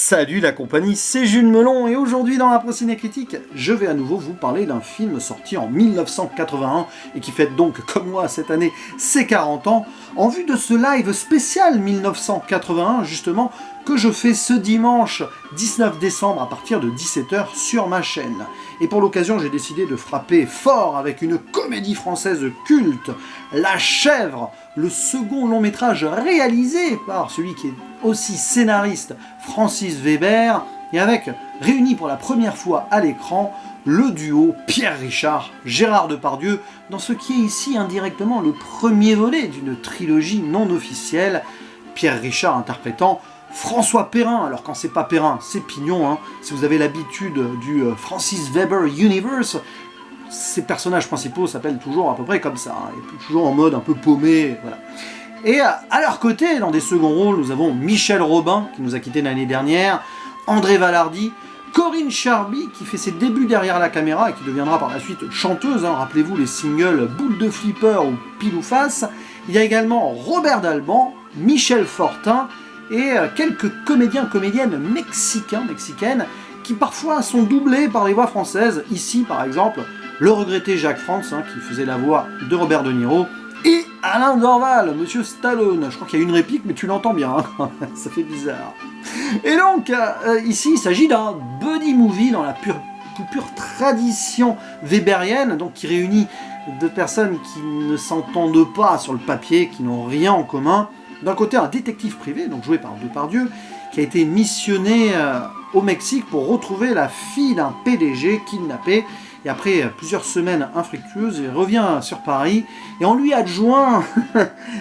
Salut la compagnie, c'est Jules Melon et aujourd'hui dans la Ciné Critique, je vais à nouveau vous parler d'un film sorti en 1981 et qui fête donc, comme moi cette année, ses 40 ans, en vue de ce live spécial 1981 justement, que je fais ce dimanche 19 décembre à partir de 17 h sur ma chaîne. Et pour l'occasion, j'ai décidé de frapper fort avec une comédie française culte, La Chèvre, le second long métrage réalisé par celui qui est aussi scénariste, Francis Weber, et avec, réuni pour la première fois à l'écran, le duo Pierre Richard, Gérard Depardieu, dans ce qui est ici indirectement le premier volet d'une trilogie non officielle, Pierre Richard interprétant François Perrin. Alors quand c'est pas Perrin, c'est Pignon, hein. Si vous avez l'habitude du Francis Weber Universe, ces personnages principaux s'appellent toujours à peu près comme ça, hein, et toujours en mode un peu paumé, voilà. Et à leur côté, dans des seconds rôles, nous avons Michel Robin, qui nous a quittés l'année dernière, André Valardi, Corinne Charby, qui fait ses débuts derrière la caméra et qui deviendra par la suite chanteuse, hein, rappelez-vous les singles Boule de Flipper ou Pile ou Face. Il y a également Robert Dalban, Michel Fortin, et quelques comédiennes mexicaines, qui parfois sont doublés par les voix françaises. Ici, par exemple, le regretté Jacques Frantz, hein, qui faisait la voix de Robert De Niro, et Alain Dorval, Monsieur Stallone. Je crois qu'il y a une réplique, mais tu l'entends bien, hein. Ça fait bizarre. Et donc, ici, il s'agit d'un buddy movie dans la plus pure tradition weberienne, donc qui réunit deux personnes qui ne s'entendent pas sur le papier, qui n'ont rien en commun. D'un côté, un détective privé, donc joué par Depardieu, qui a été missionné au Mexique pour retrouver la fille d'un PDG kidnappé. Et après plusieurs semaines infructueuses, il revient sur Paris et on lui adjoint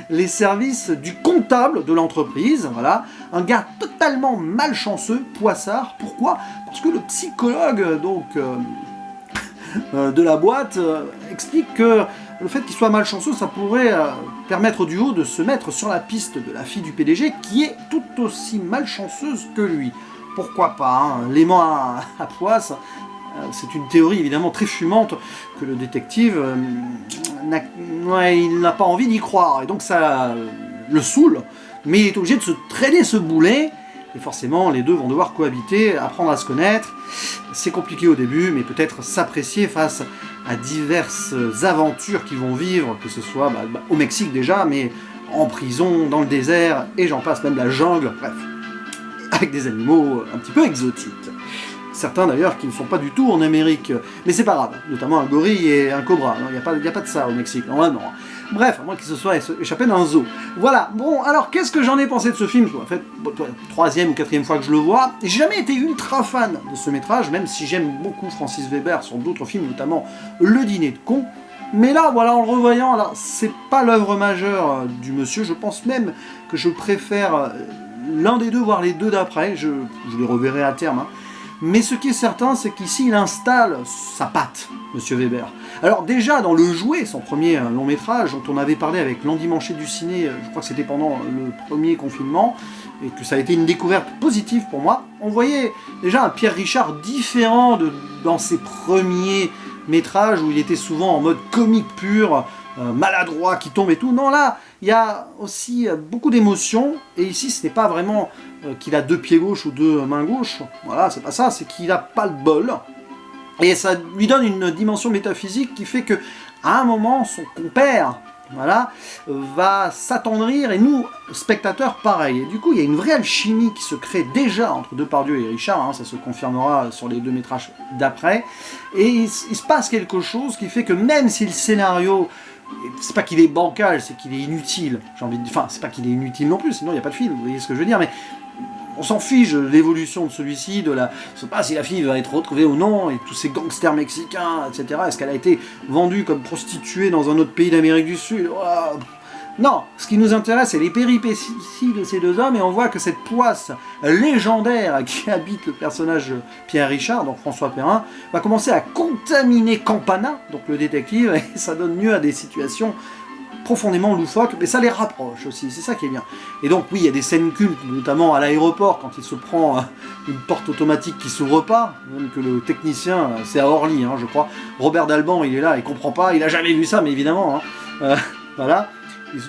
les services du comptable de l'entreprise. Voilà, un gars totalement malchanceux, poissard. Pourquoi? Parce que le psychologue donc de la boîte explique que le fait qu'il soit malchanceux, ça pourrait permettre au duo de se mettre sur la piste de la fille du PDG qui est tout aussi malchanceuse que lui. Pourquoi pas, hein, l'aimant à poisse. C'est une théorie évidemment très fumante que le détective il n'a pas envie d'y croire. Et donc ça le saoule, mais il est obligé de se traîner ce boulet. Et forcément, les deux vont devoir cohabiter, apprendre à se connaître. C'est compliqué au début, mais peut-être s'apprécier face à diverses aventures qu'ils vont vivre, que ce soit au Mexique déjà, mais en prison, dans le désert, et j'en passe, même la jungle, bref, avec des animaux un petit peu exotiques. Certains d'ailleurs qui ne sont pas du tout en Amérique, mais c'est pas grave, notamment un gorille et un cobra, il n'y a pas de ça au Mexique, non, non. Bref, à moins qu'il se soit échappé d'un zoo. Voilà, bon, alors qu'est-ce que j'en ai pensé de ce film? En fait, troisième ou quatrième fois que je le vois, et j'ai jamais été ultra fan de ce métrage, même si j'aime beaucoup Francis Weber sur d'autres films, notamment Le Dîner de Cons. Mais là, voilà, en le revoyant, alors c'est pas l'œuvre majeure du monsieur, je pense même que je préfère l'un des deux, voire les deux d'après, je les reverrai à terme, hein. Mais ce qui est certain, c'est qu'ici, il installe sa patte, Monsieur Weber. Alors déjà, dans Le Jouet, son premier long métrage, dont on avait parlé avec l'endimanché du ciné, je crois que c'était pendant le premier confinement, et que ça a été une découverte positive pour moi, on voyait déjà un Pierre Richard différent dans ses premiers métrages, où il était souvent en mode comique pur, maladroit, qui tombe et tout. Non, là, il y a aussi beaucoup d'émotions, et ici, ce n'est pas vraiment qu'il a deux pieds gauches ou deux mains gauches, voilà, c'est pas ça, c'est qu'il a pas le bol, et ça lui donne une dimension métaphysique qui fait que, à un moment, son compère, voilà, va s'attendrir, et nous, spectateurs, pareil. Et du coup, il y a une vraie alchimie qui se crée déjà entre Depardieu et Richard, hein, ça se confirmera sur les deux métrages d'après, et il se passe quelque chose qui fait que même si le scénario, c'est pas qu'il est bancal, c'est qu'il est inutile, j'ai envie de dire, enfin, c'est pas qu'il est inutile non plus, sinon il n'y a pas de film, vous voyez ce que je veux dire, mais on s'en fiche de l'évolution de celui-ci, je sais pas si la fille va être retrouvée ou non, et tous ces gangsters mexicains, etc. Est-ce qu'elle a été vendue comme prostituée dans un autre pays d'Amérique du Sud? Oh, non, ce qui nous intéresse, c'est les péripéties de ces deux hommes, et on voit que cette poisse légendaire qui habite le personnage Pierre Richard, donc François Perrin, va commencer à contaminer Campana, donc le détective, et ça donne lieu à des situations profondément loufoques, mais ça les rapproche aussi, c'est ça qui est bien. Et donc oui, il y a des scènes cultes, notamment à l'aéroport, quand il se prend une porte automatique qui s'ouvre pas, même que le technicien, c'est à Orly, hein, je crois, Robert Dalban, il est là, il comprend pas, il a jamais vu ça, mais évidemment, hein, voilà.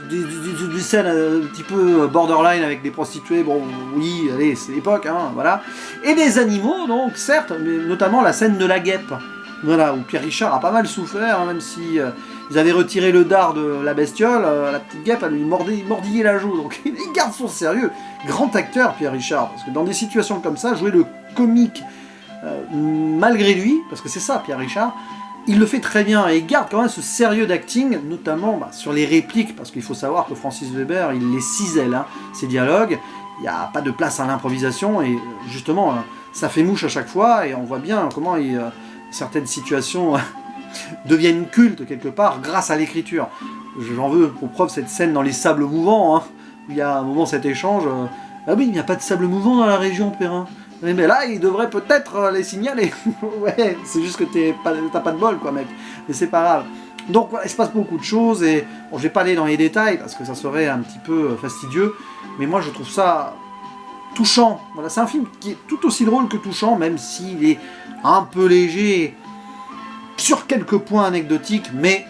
des scènes un petit peu borderline avec des prostituées, bon oui, allez, c'est l'époque, hein, voilà. Et des animaux, donc certes, mais notamment la scène de la guêpe, voilà, où Pierre Richard a pas mal souffert, hein, même si ils avaient retiré le dard de la bestiole, la petite guêpe, elle lui mordillait la joue, donc il garde son sérieux. Grand acteur, Pierre Richard, parce que dans des situations comme ça, jouer le comique malgré lui, parce que c'est ça, Pierre Richard, il le fait très bien et il garde quand même ce sérieux d'acting, notamment sur les répliques, parce qu'il faut savoir que Francis Weber, il les cisèle, hein, ses dialogues, il n'y a pas de place à l'improvisation, et justement, ça fait mouche à chaque fois, et on voit bien comment certaines situations deviennent cultes quelque part grâce à l'écriture. J'en veux pour preuve cette scène dans les sables mouvants, hein, où il y a un moment cet échange, ah oui, il n'y a pas de sable mouvant dans la région, Perrin. Mais là, il devrait peut-être les signaler. Ouais, c'est juste que t'as pas de bol, quoi, mec. Mais c'est pas grave. Donc, il se passe beaucoup de choses, et bon, je vais pas aller dans les détails, parce que ça serait un petit peu fastidieux, mais moi, je trouve ça touchant. Voilà, c'est un film qui est tout aussi drôle que touchant, même s'il est un peu léger, sur quelques points anecdotiques, mais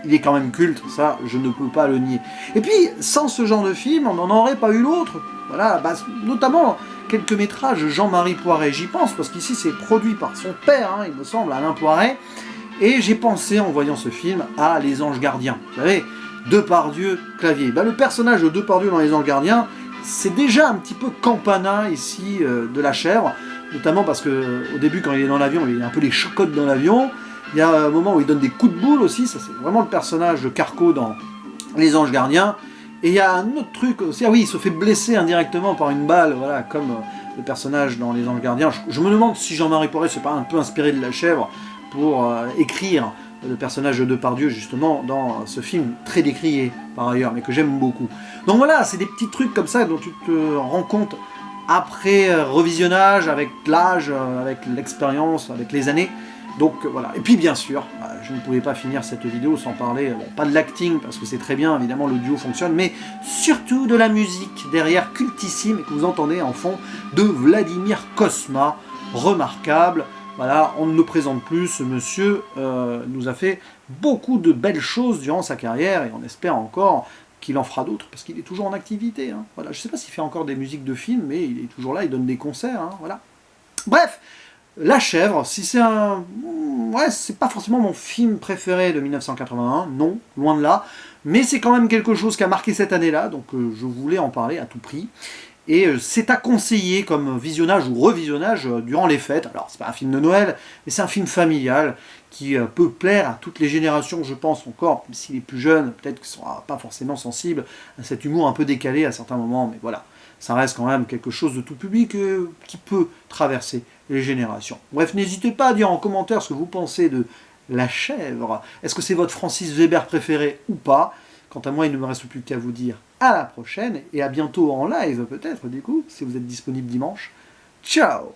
il est quand même culte, ça, je ne peux pas le nier. Et puis, sans ce genre de film, on n'en aurait pas eu l'autre. Voilà, notamment quelques métrages Jean-Marie Poiret, j'y pense, parce qu'ici c'est produit par son père, hein, il me semble, Alain Poiret, et j'ai pensé, en voyant ce film, à Les Anges Gardiens. Vous savez, Depardieu, Clavier. Le personnage de Depardieu dans Les Anges Gardiens, c'est déjà un petit peu Campana, ici, de La Chèvre, notamment parce que au début, quand il est dans l'avion, il a un peu les chocottes dans l'avion, il y a un moment où il donne des coups de boule aussi, ça c'est vraiment le personnage de Carco dans Les Anges Gardiens. Et il y a un autre truc aussi, ah oui, il se fait blesser indirectement par une balle, voilà, comme le personnage dans Les Anges Gardiens. Je me demande si Jean-Marie Poiret s'est pas un peu inspiré de La Chèvre pour écrire le personnage de Depardieu, justement, dans ce film très décrié, par ailleurs, mais que j'aime beaucoup. Donc voilà, c'est des petits trucs comme ça dont tu te rends compte après revisionnage, avec l'âge, avec l'expérience, avec les années. Donc voilà, et puis bien sûr, je ne pouvais pas finir cette vidéo sans parler, bon, pas de l'acting, parce que c'est très bien, évidemment le duo fonctionne, mais surtout de la musique derrière, cultissime, et que vous entendez en fond, de Vladimir Cosma, remarquable. Voilà, on ne le présente plus, ce monsieur nous a fait beaucoup de belles choses durant sa carrière, et on espère encore qu'il en fera d'autres, parce qu'il est toujours en activité. Hein. Voilà, je ne sais pas s'il fait encore des musiques de films, mais il est toujours là, il donne des concerts, hein, voilà. Bref, La Chèvre, si c'est un... Ouais, c'est pas forcément mon film préféré de 1981, non, loin de là, mais c'est quand même quelque chose qui a marqué cette année-là, donc je voulais en parler à tout prix. Et c'est à conseiller comme visionnage ou revisionnage durant les fêtes. Alors, c'est pas un film de Noël, mais c'est un film familial qui peut plaire à toutes les générations, je pense encore, même si les plus jeunes, peut-être qu'ils ne seront pas forcément sensibles à cet humour un peu décalé à certains moments, mais voilà. Ça reste quand même quelque chose de tout public qui peut traverser les générations. Bref, n'hésitez pas à dire en commentaire ce que vous pensez de La Chèvre. Est-ce que c'est votre Francis Weber préféré ou pas? Quant à moi, il ne me reste plus qu'à vous dire à la prochaine, et à bientôt en live peut-être, du coup, si vous êtes disponible dimanche. Ciao!